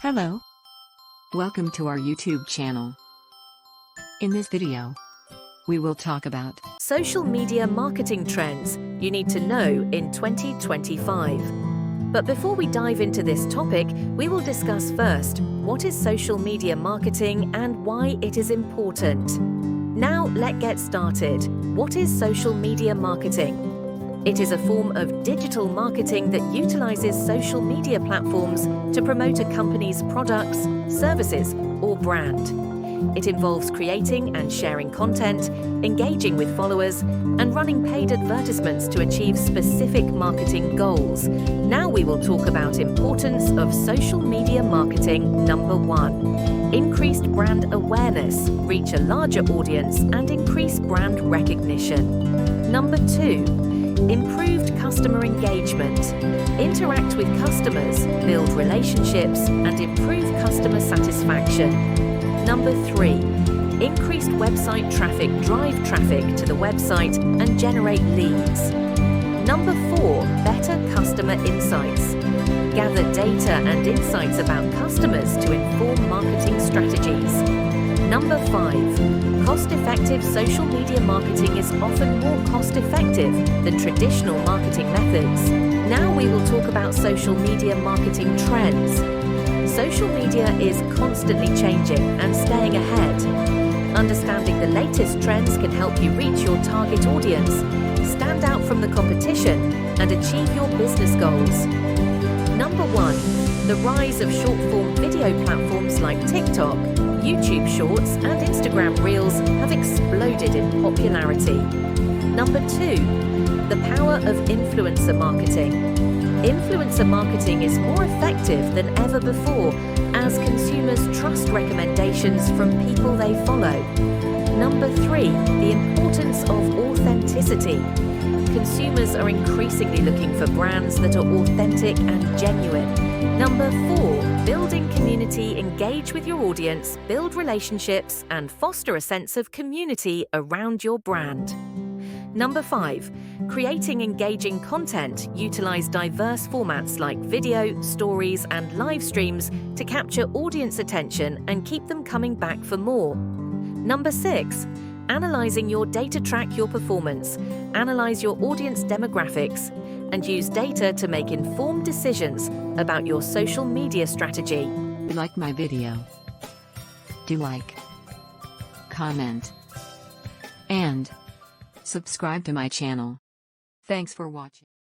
Hello. Welcome to our YouTube channel. In this video, we will talk about social media marketing trends you need to know in 2025. But before we dive into this topic, we will discuss first what is social media marketing and why it is important. Now, let's get started. What is social media marketing? It is a form of digital marketing that utilizes social media platforms to promote a company's products, services, or brand. It involves creating and sharing content, engaging with followers, and running paid advertisements to achieve specific marketing goals. Now we will talk about importance of social media marketing. Number 1. Increased brand awareness, reach a larger audience, and increase brand recognition. Number 2. Improved customer engagement. Interact with customers, build relationships, and improve customer satisfaction. Number 3. Increased website traffic, drive traffic to the website and generate leads. Number 4. Better customer insights. Gather data and insights about customers to inform marketing strategies. Number 5. Cost-effective social media marketing is often more cost-effective than traditional marketing methods. Now we will talk about social media marketing trends. Social media is constantly changing and staying ahead. Understanding the latest trends can help you reach your target audience, stand out from the competition, and achieve your business goals. Number 1. The rise of short-form video platforms like TikTok, YouTube Shorts, and Instagram Reels have exploded in popularity. Number 2. The power of influencer marketing. Influencer marketing is more effective than ever before as consumers trust recommendations from people they follow. Number 3. The importance of authenticity. Consumers are increasingly looking for brands that are authentic and genuine. Number 4. Building community, engage with your audience, build relationships, and foster a sense of community around your brand. Number 5. Creating engaging content. Utilize diverse formats like video, stories, and live streams to capture audience attention and keep them coming back for more. Number 6. Analyzing your data, track your performance, analyze your audience demographics, and use data to make informed decisions about your social media strategy. like my video. Do like, comment, and subscribe to my channel. Thanks for watching.